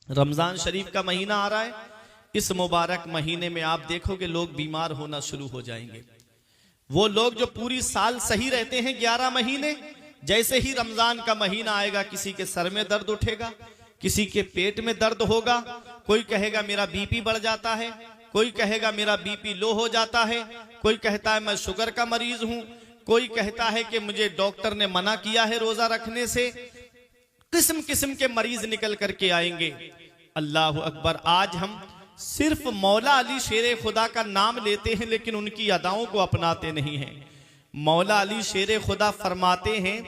रमजान शरीफ का महीना आ रहा है। इस मुबारक महीने में आप देखोगे लोग बीमार होना शुरू हो जाएंगे। वो लोग जो पूरी साल सही रहते हैं 11 महीने, जैसे ही रमजान का महीना आएगा किसी के सर में दर्द उठेगा, किसी के पेट में दर्द होगा, कोई कहेगा मेरा बीपी बढ़ जाता है, कोई कहेगा मेरा बीपी लो हो जाता है, कोई कहता है मैं शुगर का मरीज हूं, कोई कहता है कि मुझे डॉक्टर ने मना किया है रोजा रखने से। किस्म किस्म के मरीज निकल करके आएंगे। अल्लाह अकबर। आज हम सिर्फ मौला अली शेर खुदा का नाम लेते हैं लेकिन उनकी अदाओं को अपनाते नहीं हैं। मौला अली शेर खुदा फरमाते हैं,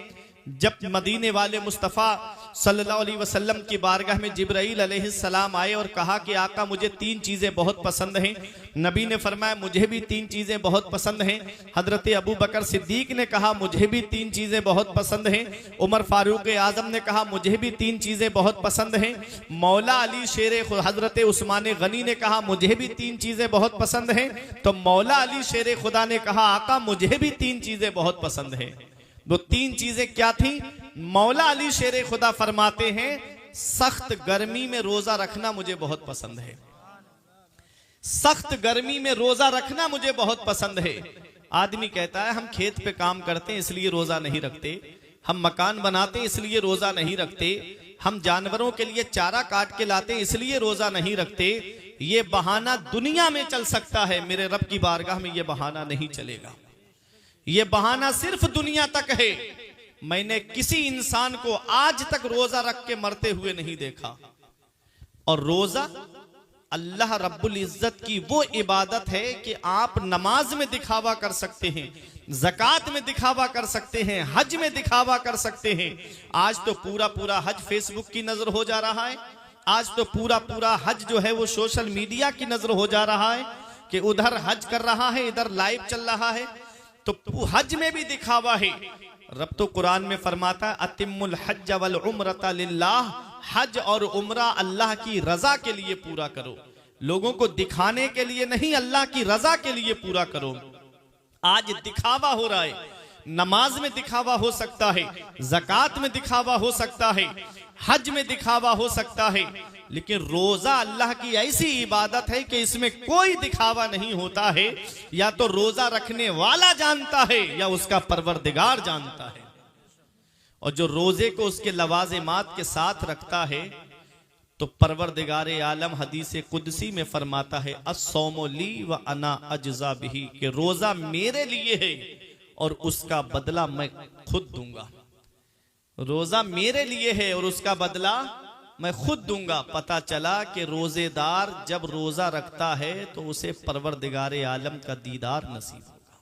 जब मदीने वाले मुस्तफ़ा सल्लल्लाहु अलैहि वसल्लम की बारगाह में जिब्राईल अलैहिस्सलाम आए और कहा कि आका मुझे 3 चीज़ें बहुत पसंद हैं। नबी ने फरमाया मुझे भी 3 चीज़ें बहुत पसंद हैं। हजरत अबू बकर सिद्दीक ने कहा मुझे भी 3 चीज़ें बहुत पसंद हैं। उमर फारूक आजम ने कहा मुझे भी 3 चीज़ें बहुत पसंद हैं। मौला अली शेर हजरत उस्मान गनी ने कहा मुझे भी 3 चीज़ें बहुत पसंद हैं। तो मौला अली शेर खुदा ने कहा आका मुझे भी 3 चीज़ें बहुत पसंद हैं। वो 3 चीजें क्या थी? मौला अली शेर खुदा फरमाते हैं सख्त गर्मी में रोजा रखना मुझे बहुत पसंद है। सख्त गर्मी में रोजा रखना मुझे बहुत पसंद है। आदमी कहता है हम खेत पे काम करते हैं इसलिए रोजा नहीं रखते, हम मकान बनाते हैं इसलिए रोजा नहीं रखते, हम जानवरों के लिए चारा काट के लाते हैं इसलिए रोजा नहीं रखते। ये बहाना दुनिया में चल सकता है, मेरे रब की बारगाह में ये बहाना नहीं चलेगा। ये बहाना सिर्फ दुनिया तक है। मैंने किसी इंसान को आज तक रोजा रख के मरते हुए नहीं देखा। और रोजा अल्लाह रब्बुल इज्जत की वो इबादत है कि आप नमाज में दिखावा कर सकते हैं, ज़कात में दिखावा कर सकते हैं, हज में दिखावा कर सकते हैं। आज तो पूरा हज फेसबुक की नजर हो जा रहा है। आज तो पूरा हज जो है वो सोशल मीडिया की नजर हो जा रहा है कि उधर हज कर रहा है, इधर लाइव चल रहा है। तो हज में भी दिखावा है। रब तो कुरान में फरमाता है अतिम्मुल हज्ज वल उम्रता लिल्लाह, हज और उम्रा अल्लाह की रजा के लिए पूरा करो, लोगों को दिखाने के लिए नहीं, अल्लाह की रजा के लिए पूरा करो। आज दिखावा हो रहा है। नमाज में दिखावा हो सकता है, ज़कात में दिखावा हो सकता है, हज में दिखावा हो सकता है, लेकिन रोजा अल्लाह की ऐसी इबादत है कि इसमें कोई दिखावा नहीं होता है। या तो रोजा रखने वाला जानता है या उसका परवरदिगार जानता है। और जो रोजे को उसके लवाजिमात के साथ रखता है तो परवरदिगार आलम हदीस कुदसी में फरमाता है अस्सौमु ली व अना अज्जा बिही, कि रोजा मेरे लिए है और उसका बदला मैं खुद दूंगा। रोजा मेरे लिए है और उसका बदला मैं खुद दूंगा। पता चला कि रोजेदार जब रोजा रखता है तो उसे परवरदिगार आलम का दीदार नसीब होगा।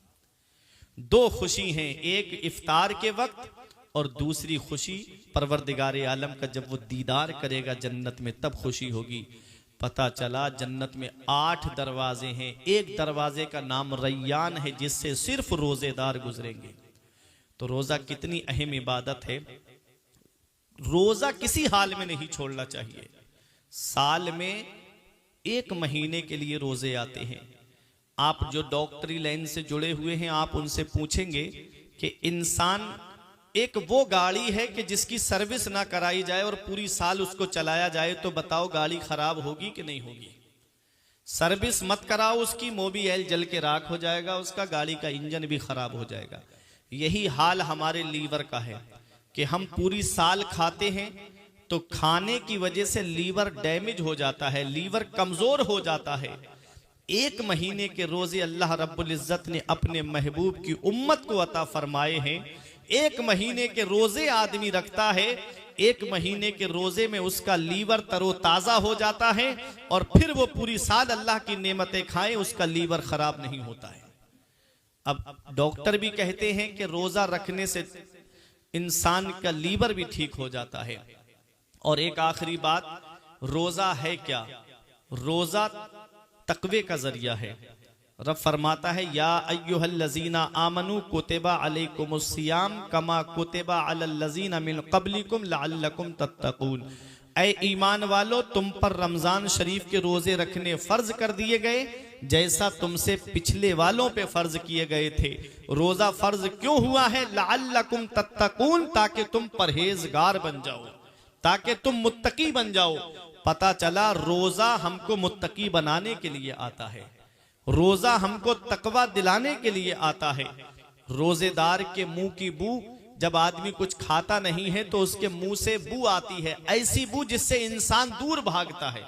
2 खुशी हैं, एक इफ्तार के वक्त और दूसरी खुशी परवरदिगार आलम का जब वो दीदार करेगा जन्नत में, तब खुशी होगी। पता चला जन्नत में 8 दरवाजे हैं, एक दरवाजे का नाम रैयान है जिससे सिर्फ रोजेदार गुजरेंगे। तो रोजा कितनी अहम इबादत है। रोजा किसी हाल में नहीं छोड़ना चाहिए। साल में 1 महीने के लिए रोजे आते हैं। आप जो डॉक्टरी लाइन से जुड़े हुए हैं आप उनसे पूछेंगे कि इंसान एक वो गाड़ी है कि जिसकी सर्विस ना कराई जाए और पूरी साल उसको चलाया जाए तो बताओ गाड़ी खराब होगी कि नहीं होगी? सर्विस मत कराओ उसकी, मोबिल जल के राख हो जाएगा, उसका गाड़ी का इंजन भी खराब हो जाएगा। यही हाल हमारे लीवर का है कि हम पूरी साल खाते हैं तो खाने की वजह से लीवर डैमेज हो जाता है, लीवर कमजोर हो जाता है। 1 महीने के रोजे अल्लाह रब्बुल इज्जत ने अपने महबूब की उम्मत को अता फरमाए हैं। 1 महीने के रोजे आदमी रखता है, 1 महीने के रोजे में उसका लीवर तरोताजा हो जाता है और फिर वो पूरी साल अल्लाह की नेमतें खाए, उसका लीवर खराब नहीं होता है। अब डॉक्टर भी कहते हैं कि रोजा रखने से इंसान का लीवर भी ठीक हो जाता है। और एक आखिरी बात, रोजा है क्या? रोजा तकवे का जरिया है। रब फरमाता है या अय्युहल्लज़ीना आमनू कुतिबा अलैकुमुस्सियाम कमा कुतिबा अलल्लज़ीना मिन क़ब्लिकुम लअल्लकुम तत्तक़ून। ऐ ईमान वालो, तुम पर रमजान शरीफ के रोजे रखने फर्ज कर दिए गए जैसा तुमसे पिछले वालों पे फर्ज किए गए थे। रोजा फर्ज क्यों हुआ है? लअल्लकुम तत्तक़ून, ताकि तुम परहेजगार बन जाओ। ताकि तुम मुत्तकी बन जाओ। पता चला रोजा हमको मुत्तकी बनाने के लिए आता है, रोजा हमको तकवा दिलाने के लिए आता है। रोजेदार के मुंह की बू, जब आदमी कुछ खाता नहीं है तो उसके मुंह से बू आती है, ऐसी बू जिससे इंसान दूर भागता है,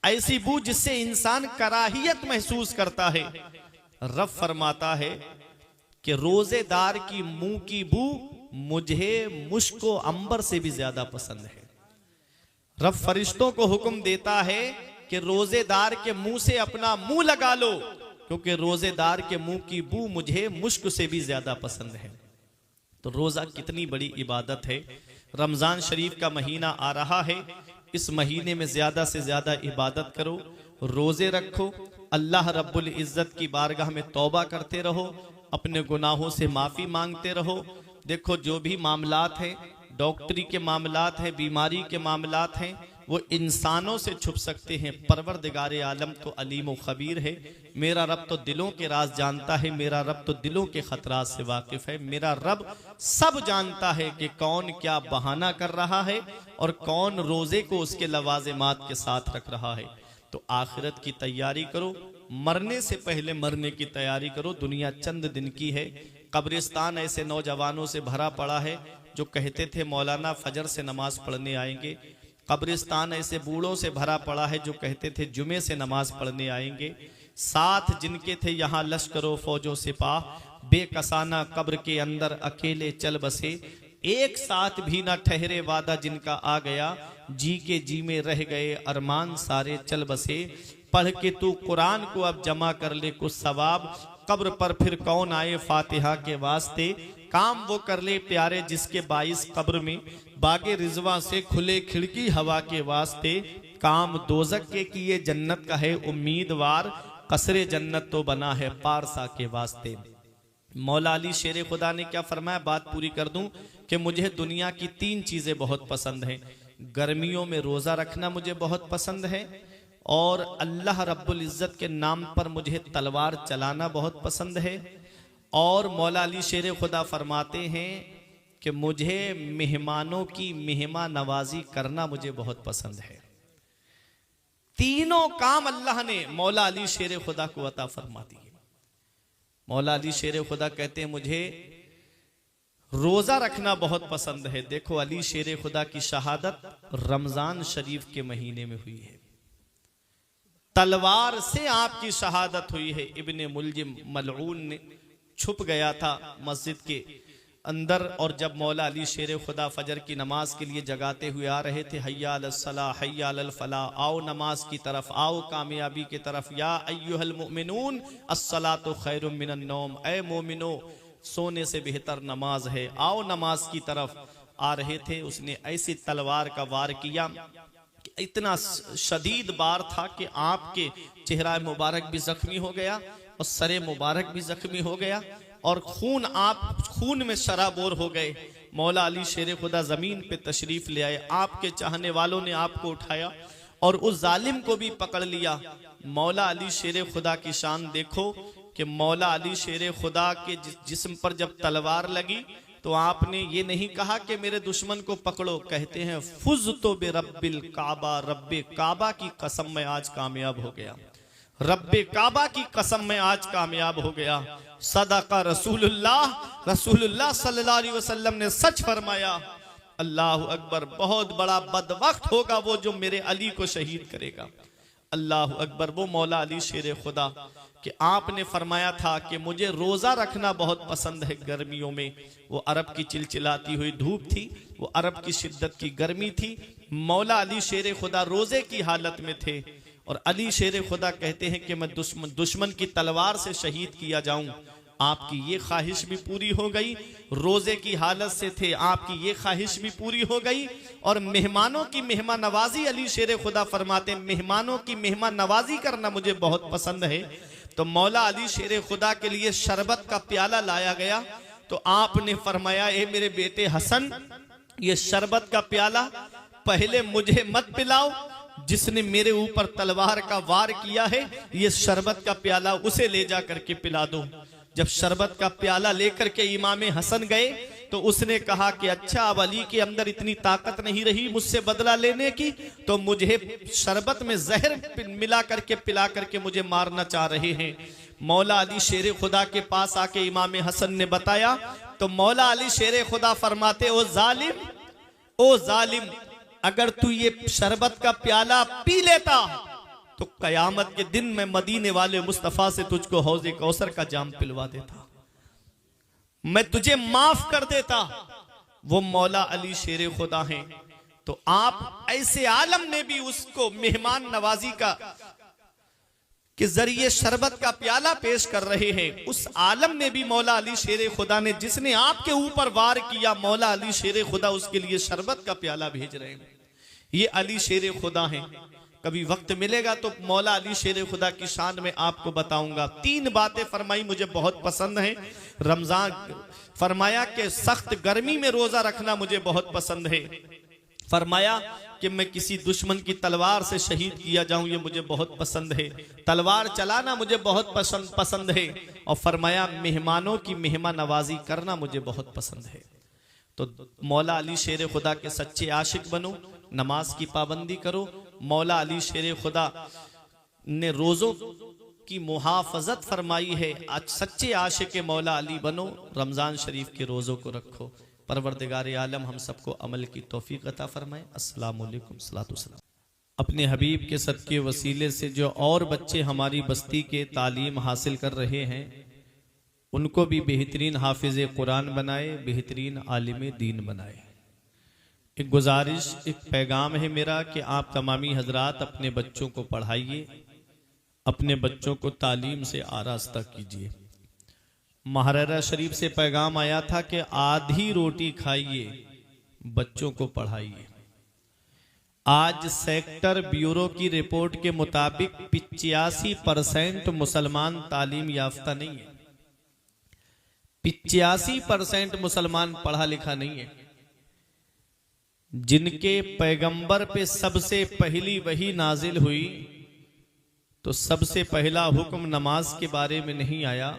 ऐसी बू जिससे इंसान कराहियत महसूस करता है। रब फरमाता है कि रोजेदार की मुंह की बू मुझे मुश्को अंबर से भी ज्यादा पसंद है। रब फरिश्तों को हुक्म देता है कि रोजेदार के मुंह से अपना मुंह लगा लो, क्योंकि रोजेदार के मुंह की बू मुझे मुश्क से भी ज्यादा पसंद है। तो रोजा कितनी बड़ी इबादत है। रमजान शरीफ का महीना आ रहा है, इस महीने में ज्यादा से ज्यादा इबादत करो, रोजे रखो, अल्लाह रब्बुल इज्जत की बारगाह में तौबा करते रहो, अपने गुनाहों से माफी मांगते रहो। देखो जो भी मामलात हैं, डॉक्टरी के मामलात हैं, बीमारी के मामलात हैं, वो इंसानों से छुप सकते हैं, परवरदिगार आलम तो अलीम व खबीर है। मेरा रब तो दिलों के राज जानता है, मेरा रब तो दिलों के खतरात से वाकिफ है। मेरा रब सब जानता है कि कौन क्या बहाना कर रहा है और कौन रोजे को उसके लवाजिमात के साथ रख रहा है। तो आखिरत की तैयारी करो, मरने से पहले मरने की तैयारी करो। दुनिया चंद दिन की है। कब्रिस्तान ऐसे नौजवानों से भरा पड़ा है जो कहते थे मौलाना फजर से नमाज पढ़ने आएंगे। कब्रिस्तान ऐसे बूढ़ों से भरा पड़ा है जो कहते थे जुमे से नमाज पढ़ने आएंगे। साथ जिनके थे यहाँ लश्करो फौजो सिपाह, बेकसाना कब्र के अंदर अकेले चल बसे। एक साथ भी न ठहरे वादा जिनका आ गया, जी के जी में रह गए अरमान सारे चल बसे। पढ़ के तू कुरान को अब जमा कर ले कुछ सवाब, कब्र पर फिर कौन आए फातिहा के वास्ते। काम वो कर ले प्यारे जिसके बाइस कब्र में, बागे रिजवा से खुले खिड़की हवा के वास्ते। काम दोजक के किए जन्नत का है उम्मीदवार, कसरे जन्नत तो बना है पारसा के वास्ते। मौला अली शेर खुदा ने क्या फरमाया, बात पूरी कर दूं कि मुझे दुनिया की 3 चीजें बहुत पसंद हैं। गर्मियों में रोजा रखना मुझे बहुत पसंद है, और अल्लाह रब्बुल इज्जत के नाम पर मुझे तलवार चलाना बहुत पसंद है, और मौला अली शेर खुदा फरमाते हैं कि मुझे मेहमानों की मेहमान नवाजी करना मुझे बहुत पसंद है। तीनों काम अल्लाह ने मौला अली शेर खुदा को अता फरमा दिए। मौला अली शेर खुदा कहते हैं मुझे रोजा रखना बहुत पसंद है। देखो अली शेर खुदा की शहादत रमजान शरीफ के महीने में हुई है, तलवार से आपकी शहादत हुई है। इब्ने मुलजिम मलऊन ने छुप गया था मस्जिद के अंदर, और जब मौला अली शेर खुदा फजर की नमाज के लिए जगाते हुए आ रहे थे, हय्या अलस सलाह हय्या अलल फलाह, आओ नमाज की तरफ, आओ कामयाबी की तरफ, या अय्युहल मुमिनून अस्सलातु खैरुम मिनन नौम, ऐ मोमिनो सोने से बेहतर नमाज है, आओ नमाज की तरफ आ रहे थे। उसने ऐसी तलवार का वार किया, इतना शदीद बार था कि आपके चेहरा मुबारक भी जख्मी हो गया और सरे मुबारक भी जख्मी हो गया, और खून में शराबोर हो गए। मौला अली शेर खुदा जमीन पे तशरीफ ले आए, आपके चाहने वालों ने आपको उठाया और उस जालिम को भी पकड़ लिया। मौला अली शेर खुदा की शान देखो कि मौला अली शेर खुदा के जिस्म पर जब तलवार लगी तो आपने ये नहीं कहा कि मेरे दुश्मन को पकड़ो, कहते हैं फुज तो बे रब्बिल काबा, रब्बे काबा की कसम में आज कामयाब हो गया, रब्बे काबा की कसम में आज कामयाब हो गया। सदाका रसूलुल्लाह सल्लल्लाहु अलैहि वसल्लम ने सच फरमाया। अल्लाह अकबर, बहुत बड़ा बदबख्त होगा वो जो मेरे अली को शहीद करेगा। अल्लाह अकबर। वो मौला अली शेर खुदा कि आपने फरमाया था कि मुझे रोजा रखना बहुत पसंद है गर्मियों में। वो अरब की चिलचिलाती हुई धूप थी, वो अरब की शिद्दत की गर्मी थी। मौला अली शेर खुदा रोजे की हालत में थे, और अली शेर खुदा कहते हैं कि मैं दुश्मन की तलवार से शहीद किया जाऊं। आपकी ये ख्वाहिश भी पूरी हो गई, रोजे की हालत से थे, आपकी ये ख्वाहिश भी पूरी हो गई। और मेहमानों की मेहमान नवाजी, अली शेर खुदा फरमाते मेहमानों की मेहमान नवाजी करना मुझे बहुत पसंद है। तो मौला अली शेर खुदा के लिए शरबत का प्याला लाया गया, तो आपने फरमाया ए मेरे बेटे हसन, ये शरबत का प्याला पहले मुझे मत पिलाओ, जिसने मेरे ऊपर तलवार का वार किया है, ये शरबत का प्याला उसे ले जा करके पिला दो। जब शरबत का प्याला लेकर के इमाम हसन गए, तो उसने कहा कि अच्छा, अब अली के अंदर इतनी ताकत नहीं रही मुझसे बदला लेने की, तो मुझे शरबत में जहर मिला करके पिला करके मुझे मारना चाह रहे हैं। मौला अली शेर खुदा के पास आके इमाम हसन ने बताया, तो मौला अली शेर खुदा फरमाते, ओ जालिम, अगर तू ये शरबत का प्याला पी लेता तो कयामत के दिन में मदीने वाले मुस्तफा से तुझको हौज़े कौसर का जाम पिलवा देता, मैं तुझे माफ कर देता। वो मौला अली शेर खुदा हैं। तो आप ऐसे आलम ने भी उसको मेहमान नवाजी का के जरिए शरबत का प्याला पेश कर रहे हैं। उस आलम ने भी मौला अली शेर खुदा ने, जिसने आपके ऊपर वार किया, मौला अली शेर खुदा उसके लिए शरबत का प्याला भेज रहे हैं। ये अली शेर खुदा हैं। कभी वक्त मिलेगा तो मौला अली शेर खुदा की शान में आपको बताऊंगा। 3 बातें फरमाई मुझे बहुत पसंद है। रमजान फरमाया कि सख्त गर्मी में रोजा रखना मुझे बहुत पसंद है। फरमाया कि मैं किसी दुश्मन की तलवार से शहीद किया जाऊं, ये मुझे बहुत पसंद है। तलवार चलाना मुझे बहुत पसंद है। और फरमाया मेहमानों की मेहमान नवाजी करना मुझे बहुत पसंद है। तो मौला अली शेर खुदा के सच्चे आशिक बनो, नमाज की पाबंदी करो। मौला अली शेर खुदा ने रोजों की मुहाफजत फरमाई है। आज सच्चे आशिक मौला अली बनो, रमजान शरीफ के रोजों को रखो। परवरदिगार आलम हम सबको अमल की तौफीक अता फरमाए। अस्सलामु अलैकुम सलातु सलाम। अपने हबीब के सदके वसीले से जो और बच्चे हमारी बस्ती के तालीम हासिल कर रहे हैं, उनको भी बेहतरीन हाफिज कुरान बनाए, बेहतरीन आलिम दीन बनाए। एक गुजारिश, एक पैगाम है मेरा कि आप तमामी हजरात अपने बच्चों को पढ़ाइए, अपने बच्चों को तालीम से आरास्ता कीजिए। महाराजा शरीफ से पैगाम आया था कि आधी रोटी खाइए, बच्चों को पढ़ाइए। आज सेक्टर ब्यूरो की रिपोर्ट के मुताबिक 85% मुसलमान तालीम याफ्ता नहीं है। 85% मुसलमान पढ़ा लिखा नहीं है। जिनके पैगंबर पे सबसे पहली वही नाजिल हुई, तो सबसे पहला हुक्म नमाज के बारे में नहीं आया,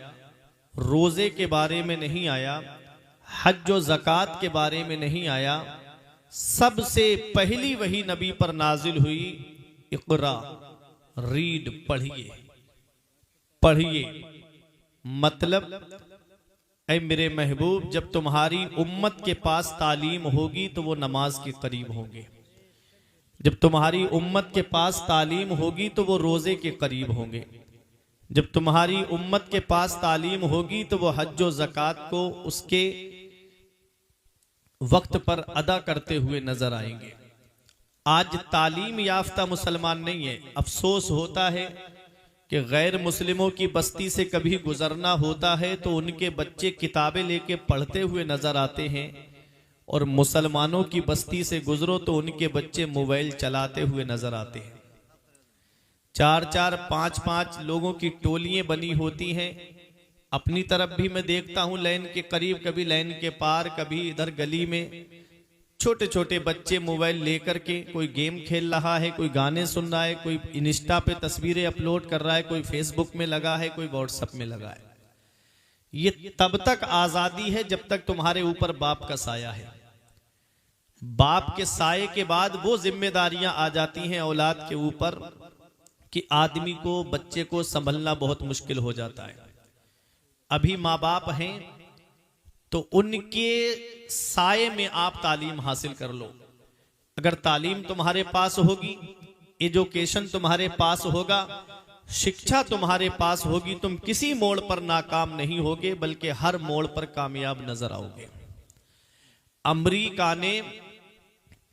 रोजे के बारे में नहीं आया, हज और ज़कात के बारे में नहीं आया। सबसे पहली वही नबी पर नाजिल हुई, इक़रा, रीड, पढ़िए पढ़िए। मतलब ऐ मेरे महबूब, जब तुम्हारी उम्मत के पास तालीम होगी तो वो नमाज के करीब होंगे। जब तुम्हारी उम्मत के पास तालीम होगी तो वो रोजे के करीब होंगे। जब तुम्हारी उम्मत के पास तालीम होगी तो वो हज और ज़कात को उसके वक्त पर अदा करते हुए नजर आएंगे। आज तालीम याफ्ता मुसलमान नहीं है। अफसोस होता है कि गैर मुस्लिमों की बस्ती से कभी गुजरना होता है तो उनके बच्चे किताबें लेके पढ़ते हुए नजर आते हैं, और मुसलमानों की बस्ती से गुजरो तो उनके बच्चे मोबाइल चलाते हुए नजर आते हैं। 4-4, 5-5 लोगों की टोलियां बनी होती हैं। अपनी तरफ भी मैं देखता हूं, लाइन के करीब, कभी लाइन के पार, कभी इधर गली में छोटे छोटे बच्चे मोबाइल लेकर के कोई गेम खेल रहा है, कोई गाने सुन रहा है, कोई इंस्टा पे तस्वीरें अपलोड कर रहा है, कोई फेसबुक में लगा है, कोई व्हाट्सएप में लगा है। ये तब तक आजादी है जब तक तुम्हारे ऊपर बाप का साया है। बाप के साये के बाद वो जिम्मेदारियां आ जाती हैं औलाद के ऊपर कि आदमी को, बच्चे को संभलना बहुत मुश्किल हो जाता है। अभी माँ बाप हैं तो उनके साये में आप तालीम हासिल कर लो। अगर तालीम तुम्हारे पास होगी, एजुकेशन तुम्हारे पास होगा, शिक्षा तुम्हारे पास होगी, तुम किसी मोड़ पर नाकाम नहीं होगे, बल्कि हर मोड़ पर कामयाब नजर आओगे। अमेरिका ने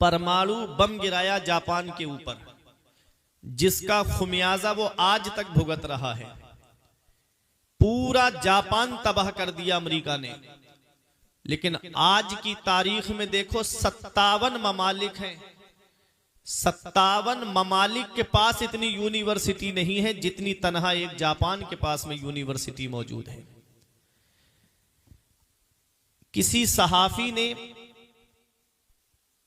परमाणु बम गिराया जापान के ऊपर, जिसका खुमियाजा वो आज तक भुगत रहा है। पूरा जापान तबाह कर दिया अमेरिका ने। लेकिन आज की तारीख में देखो 57 ममालिक हैं। 57 ममालिक के पास इतनी यूनिवर्सिटी नहीं है जितनी तनहा एक जापान के पास में यूनिवर्सिटी मौजूद है। किसी सहाफी ने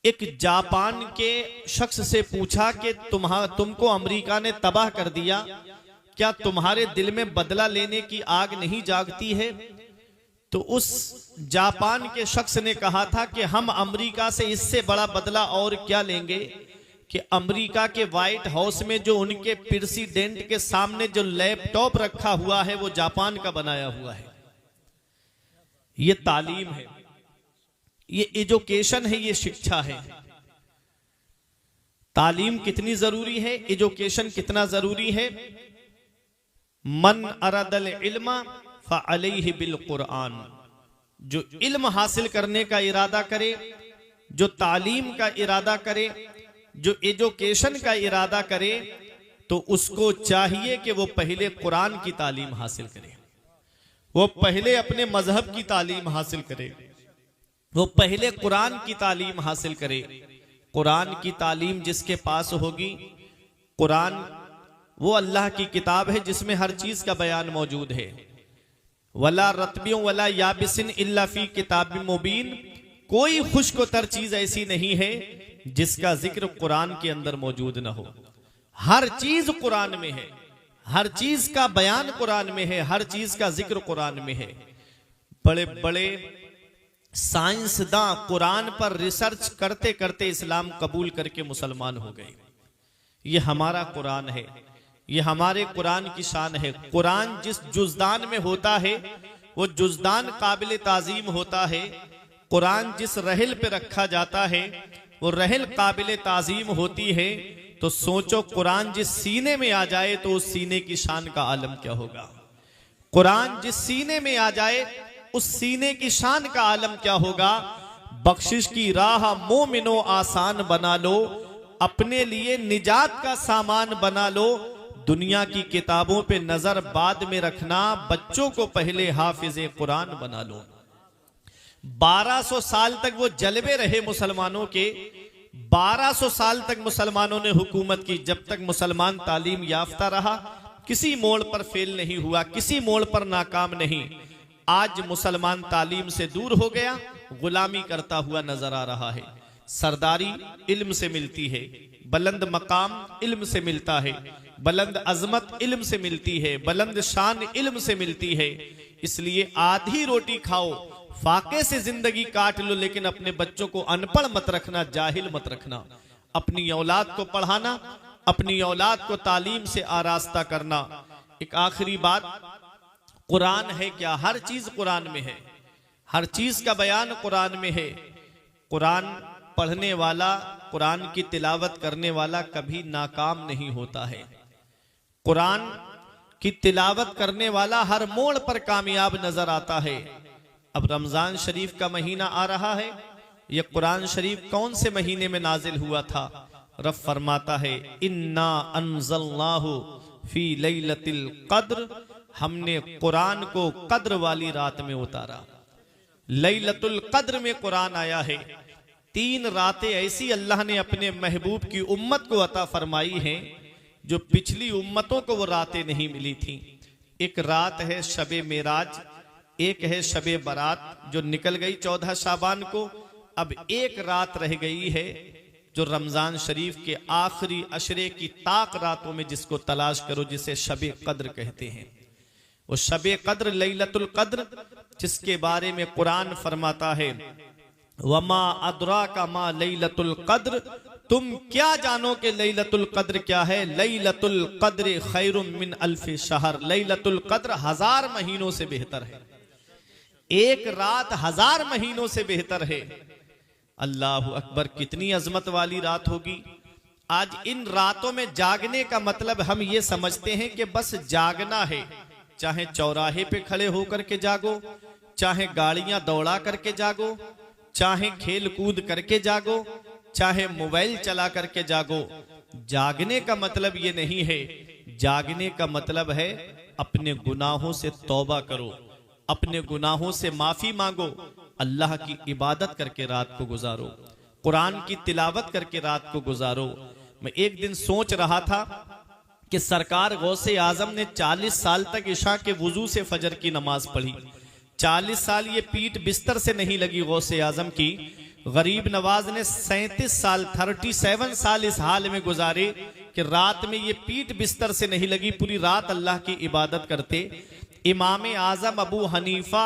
एक जापान के शख्स से पूछा कि तुमको अमेरिका ने तबाह कर दिया, क्या तुम्हारे दिल में बदला लेने की आग नहीं जागती है? तो उस जापान के शख्स ने कहा था कि हम अमेरिका से इससे बड़ा बदला और क्या लेंगे कि अमेरिका के व्हाइट हाउस में जो उनके प्रेसिडेंट के सामने जो लैपटॉप रखा हुआ है वो जापान का बनाया हुआ है। ये तालीम है, ये एजुकेशन है, ये शिक्षा है। तालीम कितनी जरूरी है, एजुकेशन कितना जरूरी है। मन अरदल इल्मा फ़अलैहि बिल कुरान, जो इल्म हासिल करने का इरादा करे, जो तालीम का इरादा करे, जो एजुकेशन का इरादा करे, तो उसको चाहिए कि वो पहले कुरान की तालीम हासिल करे, वो पहले अपने मजहब की तालीम हासिल करे, वो पहले कुरान की तालीम हासिल करे। कुरान की तालीम जिसके पास होगी, कुरान वो अल्लाह की किताब है जिसमें हर चीज का बयान मौजूद है। वला रत्बियों वला याबिसिन इल्ला फी किताबिम मुबीन, कोई खुश्क-तर चीज ऐसी नहीं है जिसका जिक्र कुरान के अंदर मौजूद न हो। हर चीज कुरान में है, हर चीज का बयान कुरान में है, हर चीज का जिक्र कुरान में है। बड़े बड़े साइंसदां कुरान पर रिसर्च करते करते इस्लाम कबूल करके मुसलमान हो गए। ये हमारा कुरान है, ये हमारे कुरान की शान है। कुरान जिस जुज़दान में होता है वो जुज़दान काबिल ताज़ीम होता है। कुरान जिस रहल पे रखा जाता है वो रहल काबिल ताज़ीम होती है। तो सोचो कुरान जिस सीने में आ जाए तो उस सीने की शान का आलम क्या होगा। कुरान जिस सीने में आ जाए उस सीने की शान का आलम क्या होगा। बख्शिश की राह मोमिनो आसान बना लो, अपने लिए निजात का सामान बना लो। दुनिया की किताबों पे नजर बाद में रखना, बच्चों को पहले हाफिज़े कुरान बना लो। 1200 साल तक वो जलवे रहे मुसलमानों के, 1200 साल तक मुसलमानों ने हुकूमत की। जब तक मुसलमान तालीम याफ्ता रहा, किसी मोड़ पर फेल नहीं हुआ, किसी मोड़ पर नाकाम नहीं। आज मुसलमान तालीम से दूर हो गया, गुलामी करता हुआ नजर आ रहा है। सरदारी इल्म से मिलती है, बुलंद मकाम इल्म से मिलता है, बुलंद अजमत इल्म से मिलती है, बुलंद शान इल्म से मिलती है। इसलिए आधी रोटी खाओ, फाके से जिंदगी काट लो, लेकिन अपने बच्चों को अनपढ़ मत रखना, जाहिल मत रखना। अपनी औलाद को पढ़ाना, अपनी औलाद को तालीम से आरास्ता करना। एक आखिरी बात, कुरान है क्या? हर चीज कुरान में है, हर चीज का बयान कुरान में है। कुरान पढ़ने वाला, कुरान की तिलावत करने वाला कभी नाकाम नहीं होता है। कुरान की तिलावत करने वाला हर मोड़ पर कामयाब नजर आता है। अब रमजान शरीफ का महीना आ रहा है। यह कुरान शरीफ कौन से महीने में नाजिल हुआ था? रब फरमाता है, इन्ना अंज़लनाहु फी लैलतिल क़द्र, हमने कुरान को कद्र वाली रात में उतारा। लैलतुल क़द्र में कुरान आया है। 3 रातें ऐसी अल्लाह ने अपने महबूब की उम्मत को अता फरमाई हैं जो पिछली उम्मतों को वो रातें नहीं मिली थी। एक रात है शबे मेराज, एक है शबे बारात जो निकल गई 14 शाबान को। अब एक रात रह गई है जो रमजान शरीफ के आखिरी अशरे की ताक रातों में जिसको तलाश करो, जिसे शबे कद्र कहते हैं। वो शबे कद्र लैलतुल कद्र, जिसके बारे में कुरान फरमाता है, वमा अदराका मा लैलतुल कद्र, तुम क्या जानो कि लैलतुल कद्र क्या है। लैलतुल कद्र खैरुम मिन अल्फि शहर, लैलतुल कद्र 1000 महीनों से बेहतर है। एक रात 1000 महीनों से बेहतर है। अल्लाह अकबर, कितनी अजमत वाली रात होगी। आज इन रातों में जागने का मतलब हम ये समझते हैं कि बस जागना है, चाहे चौराहे पे खड़े होकर के जागो, चाहे गाड़ियां दौड़ा करके जागो, चाहे खेल कूद करके जागो, चाहे मोबाइल चला करके जागो। जागने का मतलब ये नहीं है। जागने का मतलब है अपने गुनाहों से तौबा करो, अपने गुनाहों से माफी मांगो, अल्लाह की इबादत करके रात को गुजारो, कुरान की तिलावत करके रात को गुजारो। मैं एक दिन सोच रहा था कि सरकार गौसे आजम ने 40 साल तक इशा के वुजू से फजर की नमाज पढ़ी। 40 साल ये पीठ बिस्तर से नहीं लगी गौसे आजम की। गरीब नवाज ने 37 साल 37 साल इस हाल में गुजारे कि रात में ये पीठ बिस्तर से नहीं लगी, पूरी रात अल्लाह की इबादत करते। इमाम आजम अबू हनीफा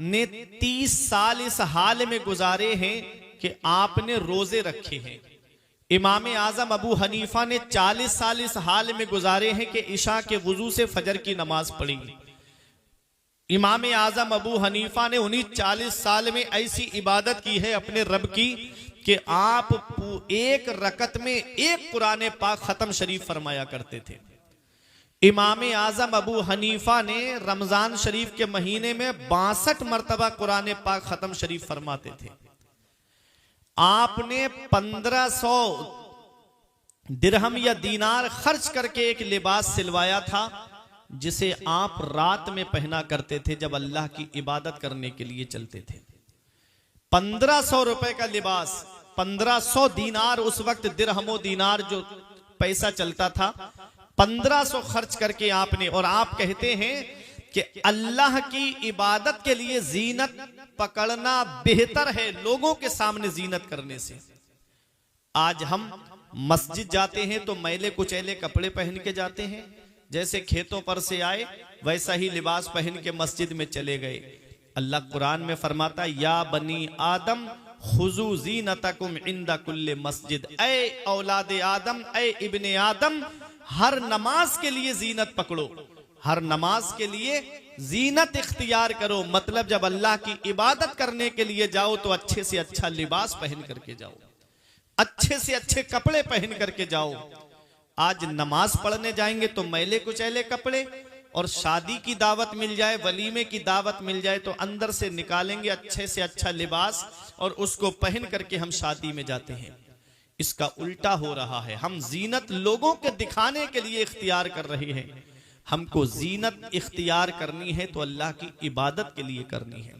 ने 30 साल इस हाल में गुजारे हैं कि आपने रोजे रखे हैं। इमाम आजम अबू हनीफा ने 40 साल इस हाल में गुजारे हैं कि इशा के वुजू से फजर की नमाज पढ़ी। इमाम आजम अबू हनीफा ने उन्हीं 40 साल में ऐसी इबादत की है अपने रब की कि आप एक रकत में एक कुरान पाक खत्म शरीफ फरमाया करते थे। इमाम आजम अबू हनीफा ने रमजान शरीफ के महीने में 62 मरतबा कुरान पाक खत्म शरीफ फरमाते थे। आपने 1500 दिरहम या दीनार खर्च करके एक लिबास सिलवाया था जिसे आप रात में पहना करते थे जब अल्लाह की इबादत करने के लिए चलते थे। 1500 रुपए का लिबास, 1500 दीनार, उस वक्त दिरहमो दीनार जो पैसा चलता था, 1500 खर्च करके आपने, और आप कहते हैं कि अल्लाह की इबादत के लिए जीनत पकड़ना बेहतर है लोगों के सामने जीनत करने से। आज हम मस्जिद जाते हैं तो मैले कुचैले कपड़े पहन के जाते हैं, जैसे खेतों पर से आए वैसा ही लिबास पहन के मस्जिद में चले गए। अल्लाह कुरान में फरमाता या बनी आदम खुजू जीनतकुम इंदा कुल्ले मस्जिद, ऐ औलाद आदम, ऐ इब्ने आदम, हर नमाज के लिए जीनत पकड़ो, हर नमाज के लिए जीनत इख्तियार करो। मतलब जब अल्लाह की इबादत करने के लिए जाओ तो अच्छे से अच्छा लिबास पहन करके जाओ, अच्छे से अच्छे कपड़े पहन करके जाओ। आज नमाज पढ़ने जाएंगे तो मैले कुचैले कपड़े, और शादी की दावत मिल जाए, वलीमे की दावत मिल जाए तो अंदर से निकालेंगे अच्छे से अच्छा लिबास और उसको पहन करके हम शादी में जाते हैं। इसका उल्टा हो रहा है। हम जीनत लोगों के दिखाने के लिए इख्तियार कर रहे हैं। हमको जीनत इख्तियार करनी है तो अल्लाह की इबादत के लिए करनी है।